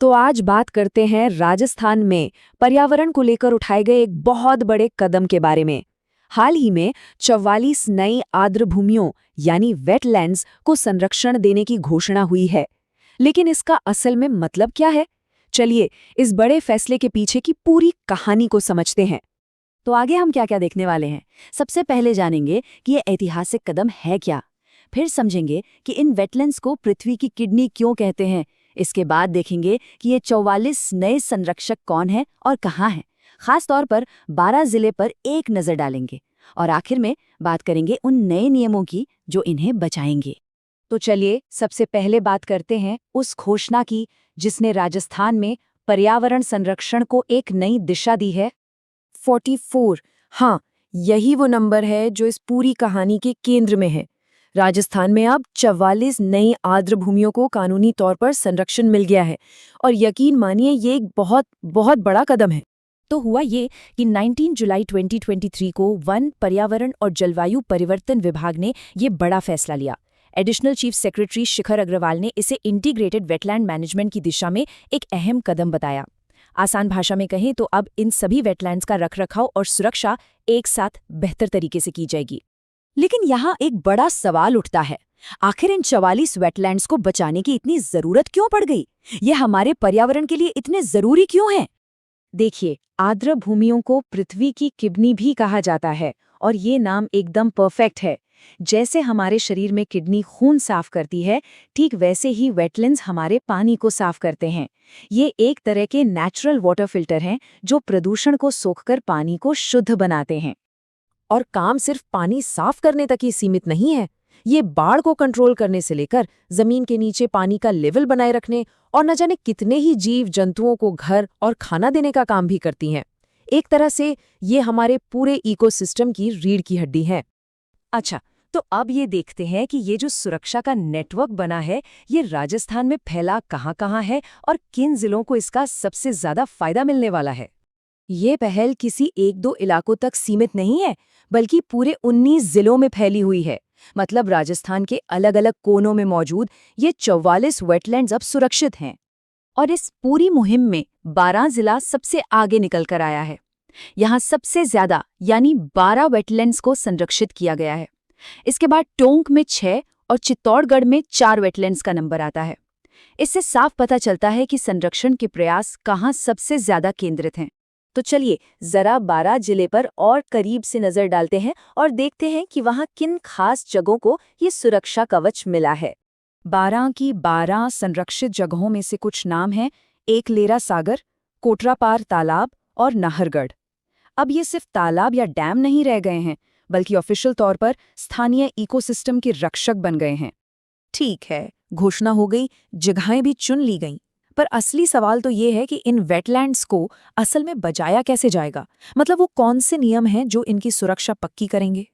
तो आज बात करते हैं राजस्थान में पर्यावरण को लेकर उठाए गए एक बहुत बड़े कदम के बारे में। हाल ही में 44 नई आर्द्र भूमियों यानी वेटलैंड्स को संरक्षण देने की घोषणा हुई है। लेकिन इसका असल में मतलब क्या है? चलिए इस बड़े फैसले के पीछे की पूरी कहानी को समझते हैं। तो आगे हम क्या क्या देखने वाले हैं। सबसे पहले जानेंगे कि ये ऐतिहासिक कदम है क्या। फिर समझेंगे कि इन वेटलैंड्स को पृथ्वी की किडनी क्यों कहते हैं। इसके बाद देखेंगे कि ये 44 नए संरक्षक कौन हैं और कहाँ हैं। खास तौर पर 12 जिले पर एक नज़र डालेंगे और आखिर में बात करेंगे उन नए नियमों की जो इन्हें बचाएंगे। तो चलिए सबसे पहले बात करते हैं उस घोषणा की जिसने राजस्थान में पर्यावरण संरक्षण को एक नई दिशा दी है। 44, हाँ, यही वो नंबर है जो इस पूरी कहानी के केंद्र में है। राजस्थान में अब 44 नई आर्द्र भूमियों को कानूनी तौर पर संरक्षण मिल गया है और यकीन मानिए ये एक बहुत बहुत बड़ा कदम है। तो हुआ ये कि 19 जुलाई 2023 को वन, पर्यावरण और जलवायु परिवर्तन विभाग ने ये बड़ा फैसला लिया। Additional chief secretary Shikhar Agarwal ने इसे इंटीग्रेटेड वेटलैंड मैनेजमेंट की दिशा में एक अहम कदम बताया। आसान भाषा में कहें तो अब इन सभी वेटलैंड्स का रखरखाव और सुरक्षा एक साथ बेहतर तरीके से की जाएगी। लेकिन यहाँ एक बड़ा सवाल उठता है, आखिर इन 44 वेटलैंड्स को बचाने की इतनी जरूरत क्यों पड़ गई? ये हमारे पर्यावरण के लिए इतने जरूरी क्यों हैं? देखिए, आर्द्र भूमियों को पृथ्वी की किडनी भी कहा जाता है और ये नाम एकदम परफेक्ट है। जैसे हमारे शरीर में किडनी खून साफ करती है, ठीक वैसे ही वेटलैंड्स हमारे पानी को साफ करते हैं। ये एक तरह के नेचुरल वाटर फिल्टर हैं जो प्रदूषण को सोखकर पानी को शुद्ध बनाते हैं। और काम सिर्फ पानी साफ करने तक ही सीमित नहीं है। ये बाढ़ को कंट्रोल करने से लेकर जमीन के नीचे पानी का लेवल बनाए रखने और न जाने कितने ही जीव जंतुओं को घर और खाना देने का काम भी करती हैं। एक तरह से ये हमारे पूरे इकोसिस्टम की रीढ़ की हड्डी है। अच्छा, तो अब ये देखते हैं कि ये जो सुरक्षा का नेटवर्क बना है, ये राजस्थान में फैला कहाँ-कहाँ है और किन जिलों को इसका सबसे ज्यादा फायदा मिलने वाला है। ये पहल किसी एक दो इलाकों तक सीमित नहीं है, बल्कि पूरे 19 जिलों में फैली हुई है। मतलब राजस्थान के अलग अलग कोनों में मौजूद ये 44 वेटलैंड्स अब सुरक्षित हैं। और इस पूरी मुहिम में 12 जिला सबसे आगे निकल कर आया है। यहाँ सबसे ज्यादा यानी 12 वेटलैंड्स को संरक्षित किया गया है। इसके बाद टोंक में 6 और चित्तौड़गढ़ में 4 वेटलैंड्स का नंबर आता है। इससे साफ पता चलता है कि संरक्षण के प्रयास कहाँ सबसे ज्यादा केंद्रित हैं। तो चलिए जरा 12 जिले पर और करीब से नजर डालते हैं और देखते हैं कि वहाँ किन खास जगहों को ये सुरक्षा कवच मिला है। 12 की 12 संरक्षित जगहों में से कुछ नाम हैं: एकलेरा सागर, कोटरापार तालाब और नाहरगढ़। अब ये सिर्फ तालाब या डैम नहीं रह गए हैं, बल्कि ऑफिशियल तौर पर स्थानीय इकोसिस्टम के रक्षक बन गए हैं। ठीक है, घोषणा हो गई, जगहें भी चुन ली गईं, पर असली सवाल तो ये है कि इन वेटलैंड्स को असल में बचाया कैसे जाएगा। मतलब वो कौन से नियम हैं जो इनकी सुरक्षा पक्की करेंगे।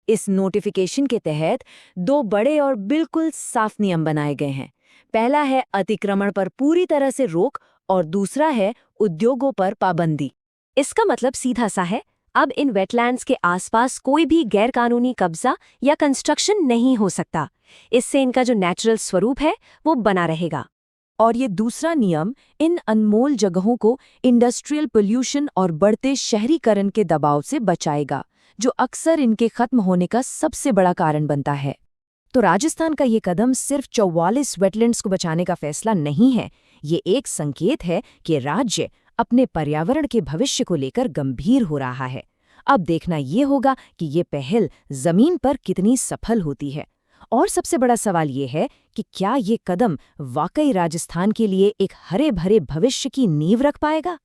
इस नोटिफिकेशन के तहत 2 बड़े और बिल्कुल साफ नियम बनाए गए हैं। पहला है अतिक्रमण पर पूरी तरह से रोक और दूसरा है उद्योगों पर पाबंदी। इसका मतलब सीधा सा है, अब इन वेटलैंड्स के आसपास कोई भी गैरकानूनी कब्जा या कंस्ट्रक्शन नहीं हो सकता। इससे इनका जो नेचुरल स्वरूप है वो बना रहेगा। और ये दूसरा नियम इन अनमोल जगहों को इंडस्ट्रियल पोल्यूशन और बढ़ते शहरीकरण के दबाव से बचाएगा, जो अक्सर इनके खत्म होने का सबसे बड़ा कारण बनता है। तो राजस्थान का ये कदम सिर्फ 44 वेटलैंड्स को बचाने का फैसला नहीं है, ये एक संकेत है कि राज्य अपने पर्यावरण के भविष्य को लेकर गंभीर हो रहा है। अब देखना ये होगा कि ये पहल जमीन पर कितनी सफल होती है। और सबसे बड़ा सवाल ये है कि क्या ये कदम वाकई राजस्थान के लिए एक हरे भरे भविष्य की नींव रख पाएगा।